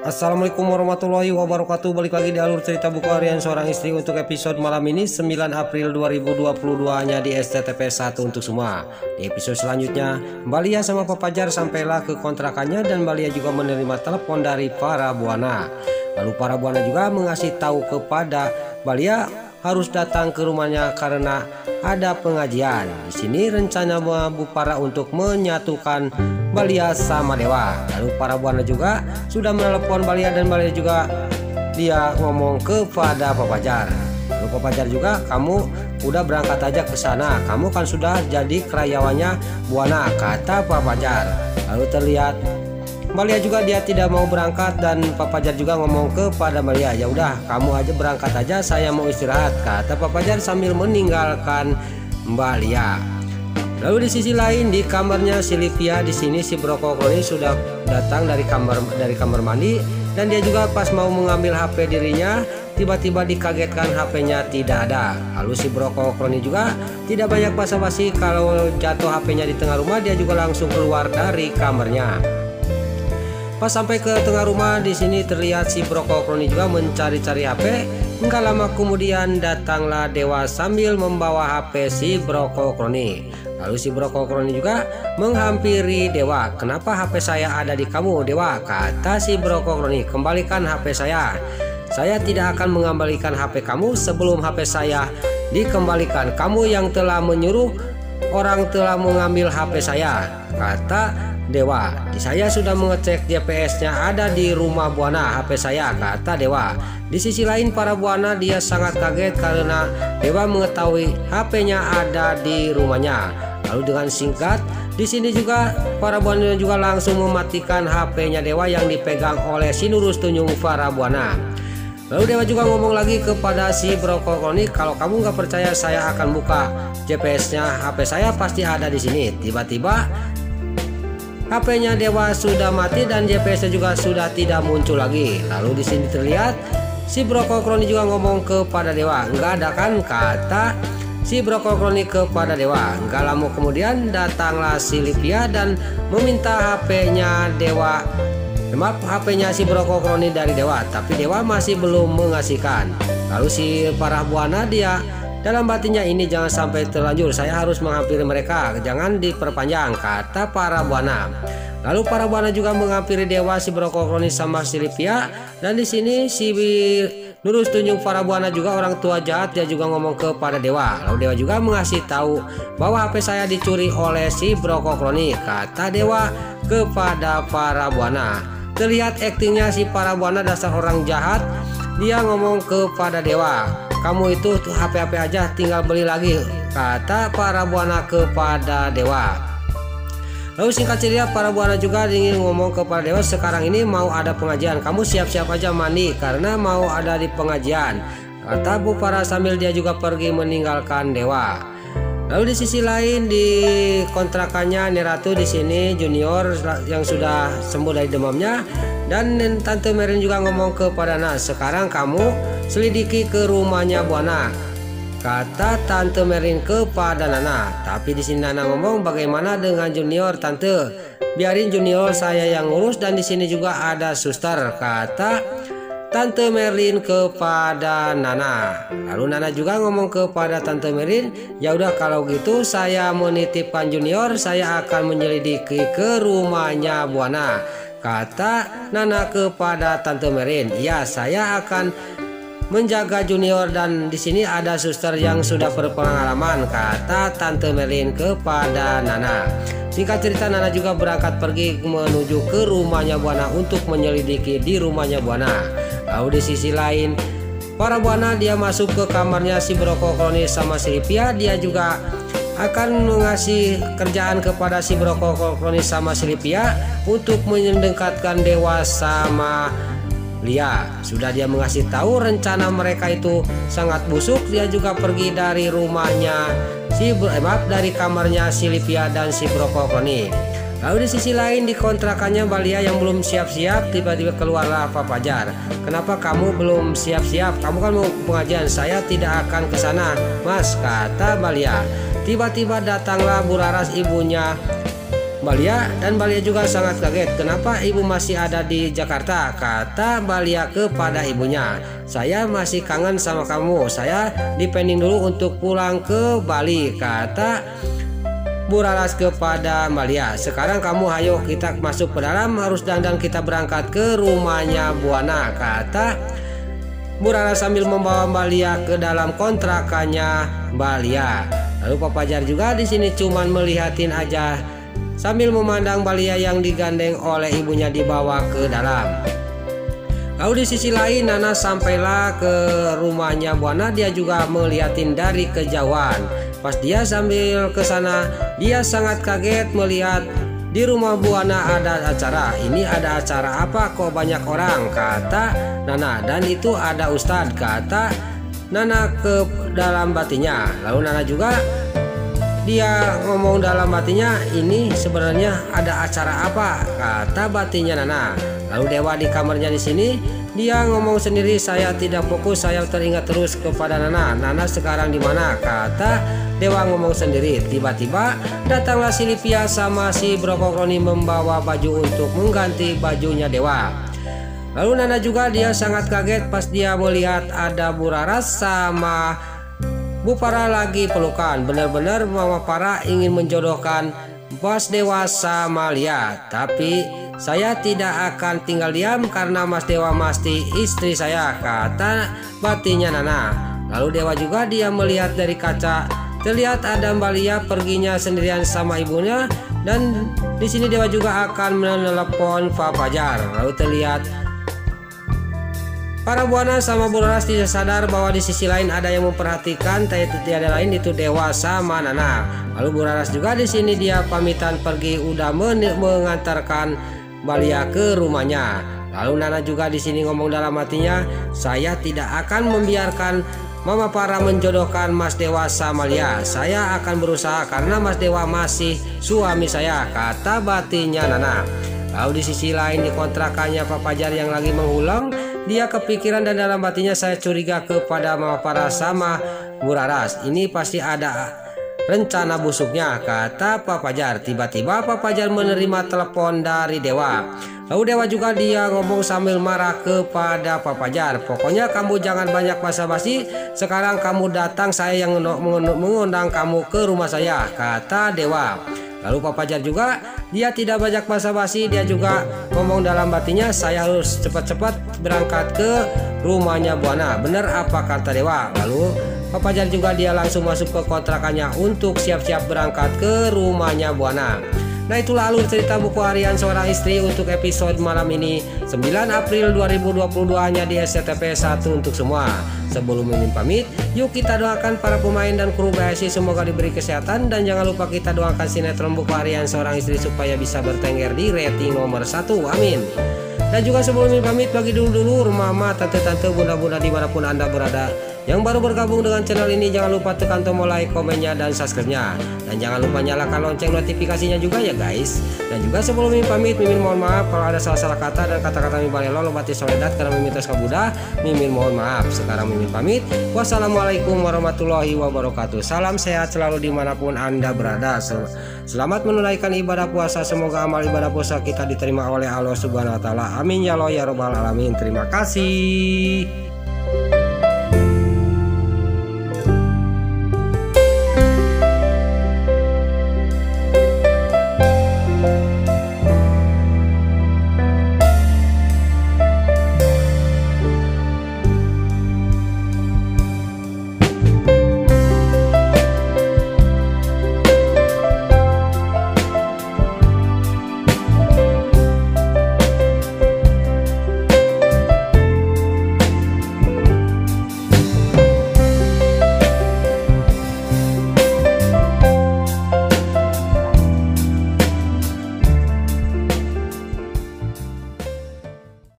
Assalamualaikum warahmatullahi wabarakatuh. Balik lagi di alur cerita buku harian seorang istri untuk episode malam ini 9 April 2022 hanya di STTP 1 untuk semua. Di episode selanjutnya Mbak Lia sama Pak Fajar sampailah ke kontrakannya dan Mbak Lia juga menerima telepon dari para buana. Lalu para buana juga mengasih tahu kepada Mbak Lia harus datang ke rumahnya karena ada pengajian. Di sini rencana Bu Para untuk menyatukan Mbak Lia sama Dewa. Lalu para buana juga sudah menelepon Mbak Lia dan Mbak Lia juga dia ngomong kepada Pak Fajar. Lalu Pak Fajar juga, kamu udah berangkat aja ke sana. Kamu kan sudah jadi karyawannya buana, kata Pak Fajar. Lalu terlihat Mbak Lia juga dia tidak mau berangkat dan Pak Fajar juga ngomong kepada Mbak Lia, ya udah kamu aja berangkat aja, saya mau istirahat, kata Pak Fajar sambil meninggalkan Mbak Lia. Lalu di sisi lain di kamarnya si Livia, di sini si Brokokoni sudah datang dari kamar mandi dan dia juga pas mau mengambil HP dirinya tiba-tiba dikagetkan HP-nya tidak ada. Lalu si Brokokoni juga tidak banyak basa-basi, kalau jatuh HP-nya di tengah rumah dia juga langsung keluar dari kamarnya. Pas sampai ke tengah rumah, di sini terlihat si Brokokoni juga mencari-cari HP. Enggak lama kemudian datanglah Dewa sambil membawa HP si Brokokoni. Lalu si Brokokoni juga menghampiri Dewa. Kenapa HP saya ada di kamu, Dewa? Kata si Brokokoni, kembalikan HP saya. Saya tidak akan mengembalikan HP kamu sebelum HP saya dikembalikan. Kamu yang telah menyuruh orang telah mengambil HP saya, kata Dewa. Saya sudah mengecek GPS-nya ada di rumah buana HP saya, kata Dewa. Di sisi lain para buana dia sangat kaget karena Dewa mengetahui HP-nya ada di rumahnya. Lalu dengan singkat di sini juga para buana juga langsung mematikan HP-nya Dewa yang dipegang oleh si Nurus Tunjung para buana. Lalu Dewa juga ngomong lagi kepada si Brokokoni, kalau kamu nggak percaya saya akan buka GPS-nya HP saya pasti ada di sini. Tiba-tiba HP-nya Dewa sudah mati dan GPS-nya juga sudah tidak muncul lagi. Lalu di sini terlihat si Brokokoni juga ngomong kepada Dewa, enggak ada kan, kata si Brokokoni kepada Dewa. Enggak lama kemudian datanglah si Livia dan meminta HP-nya Dewa. Maaf, HP-nya si Brokokoni dari Dewa, tapi Dewa masih belum mengasihkan. Lalu si para buana dia dalam batinnya, ini jangan sampai terlanjur, saya harus menghampiri mereka, jangan diperpanjang, kata para buana. Lalu para buana juga menghampiri Dewa, si Brokokoni sama si Livia. Dan di sini si Nurus Tunjung para buana juga orang tua jahat, dia juga ngomong kepada Dewa. Lalu Dewa juga mengasih tahu bahwa HP saya dicuri oleh si Brokokoni, kata Dewa kepada para buana. Terlihat aktingnya si para buana dasar orang jahat, dia ngomong kepada Dewa, kamu itu HP-HP aja tinggal beli lagi, kata para buana kepada Dewa. Lalu singkat cerita para buana juga ingin ngomong kepada Dewa, sekarang ini mau ada pengajian, kamu siap-siap aja mandi karena mau ada di pengajian, kata Bu Para sambil dia juga pergi meninggalkan Dewa. Lalu di sisi lain di kontrakannya Neratu, di sini Junior yang sudah sembuh dari demamnya dan Tante Merin juga ngomong kepada Nana, sekarang kamu selidiki ke rumahnya buana, kata Tante Merin kepada Nana. Tapi di sini Nana ngomong, bagaimana dengan Junior, Tante? Biarin Junior saya yang ngurus dan di sini juga ada suster, kata Tante Merlin kepada Nana. Lalu Nana juga ngomong kepada Tante Merlin, ya udah kalau gitu saya menitipkan Junior, saya akan menyelidiki ke rumahnya buana, kata Nana kepada Tante Merlin. Ya, saya akan menjaga Junior dan di sini ada suster yang sudah berpengalaman, kata Tante Merlin kepada Nana. Singkat cerita Nana juga berangkat pergi menuju ke rumahnya buana untuk menyelidiki di rumahnya buana. Lalu di sisi lain para buana dia masuk ke kamarnya si Brokokoni sama si Livia, dia juga akan mengasih kerjaan kepada si Brokokoni sama si Livia untuk mendekatkan Dewa sama Lia. Sudah dia mengasih tahu rencana mereka itu sangat busuk, dia juga pergi dari rumahnya dari kamarnya si Livia dan si Brokokoni. Lalu di sisi lain di kontrakannya Mbak Lia yang belum siap-siap, tiba-tiba keluarlah Pak Fajar. Kenapa kamu belum siap-siap? Kamu kan mau pengajian. Saya tidak akan ke sana, Mas, kata Mbak Lia. Tiba-tiba datanglah Bu Laras, ibunya Balia, dan Balia juga sangat kaget. Kenapa ibu masih ada di Jakarta? Kata Balia kepada ibunya, saya masih kangen sama kamu. Saya dipending dulu untuk pulang ke Bali. Kata Bu Raras kepada Balia, sekarang kamu hayo kita masuk ke dalam, harus dandan kita berangkat ke rumahnya Buana. Kata Bu Raras sambil membawa Balia ke dalam kontrakannya Balia. Lalu Pak Fajar juga di sini cuman melihatin aja sambil memandang Balia yang digandeng oleh ibunya dibawa ke dalam. Lalu di sisi lain Nana sampailah ke rumahnya Buana, dia juga melihatin dari kejauhan. Pas dia sambil ke sana, dia sangat kaget melihat di rumah Buana ada acara. Ini ada acara apa kok banyak orang? Kata Nana. Dan itu ada Ustadz, kata Nana ke dalam batinnya. Lalu Nana juga dia ngomong dalam batinnya, ini sebenarnya ada acara apa? Kata batinnya Nana. Lalu Dewa di kamarnya di sini dia ngomong sendiri, saya tidak fokus, saya teringat terus kepada Nana. Nana sekarang di mana? Kata Dewa ngomong sendiri. Tiba-tiba datanglah si Livia sama si Brokokroni membawa baju untuk mengganti bajunya Dewa. Lalu Nana juga dia sangat kaget pas dia melihat ada Bu Raras sama Bu Farah lagi pelukan. Benar-benar Mama Farah ingin menjodohkan Mas Dewa sama Lia. Tapi saya tidak akan tinggal diam karena Mas Dewa mesti istri saya, kata batinnya Nana. Lalu Dewa juga dia melihat dari kaca, terlihat ada Mbak Lia perginya sendirian sama ibunya. Dan di sini Dewa juga akan menelepon Pak Fajar. Lalu terlihat para Buana sama Bu Raras tidak sadar bahwa di sisi lain ada yang memperhatikan, tidak ada lain itu Dewa sama Nana. Lalu Bu Raras juga di sini dia pamitan pergi, udah mengantarkan Balia ke rumahnya. Lalu Nana juga di sini ngomong dalam hatinya, saya tidak akan membiarkan Mama Farah menjodohkan Mas Dewa sama Lia. Saya akan berusaha karena Mas Dewa masih suami saya, kata batinnya Nana. Lalu di sisi lain di kontrakannya Pak Fajar yang lagi mengulang, dia kepikiran dan dalam batinnya, saya curiga kepada Mama Farah sama Bu Raras. Ini pasti ada rencana busuknya, kata Pak Fajar. Tiba-tiba Pak Fajar menerima telepon dari Dewa. Lalu Dewa juga dia ngomong sambil marah kepada Pak Fajar, pokoknya kamu jangan banyak basa-basi, sekarang kamu datang, saya yang mengundang kamu ke rumah saya, kata Dewa. Lalu Pak Fajar juga dia tidak banyak basa-basi, dia juga ngomong dalam batinnya, saya harus cepat-cepat berangkat ke rumahnya Buana. Benar apa kata Dewa? Lalu Pak Fajar juga dia langsung masuk ke kontrakannya untuk siap-siap berangkat ke rumahnya Buana. Nah, itulah alur cerita buku harian seorang istri untuk episode malam ini 9 April 2022 hanya di SCTV 1 untuk semua. Sebelum Mimin pamit, yuk kita doakan para pemain dan kru BSI semoga diberi kesehatan, dan jangan lupa kita doakan sinetron buku harian seorang istri supaya bisa bertengger di rating nomor 1. Amin. Dan juga sebelum Mimin pamit, bagi dulu mama, tante-tante, bunda-bunda dimanapun Anda berada yang baru bergabung dengan channel ini, jangan lupa tekan tombol like, komennya, dan subscribe-nya. Dan jangan lupa nyalakan lonceng notifikasinya juga ya guys. Dan juga sebelum Mimin pamit, Mimin mohon maaf kalau ada salah-salah kata dan kata-kata Mimin balelo lobati soledat karena Mimin tes kabudah. Mimin mohon maaf. Sekarang Mimin pamit. Wassalamualaikum warahmatullahi wabarakatuh. Salam sehat selalu dimanapun Anda berada. Selamat menunaikan ibadah puasa. Semoga amal ibadah puasa kita diterima oleh Allah Subhanahu wa taala. Amin ya Allah ya rabbal alamin. Terima kasih.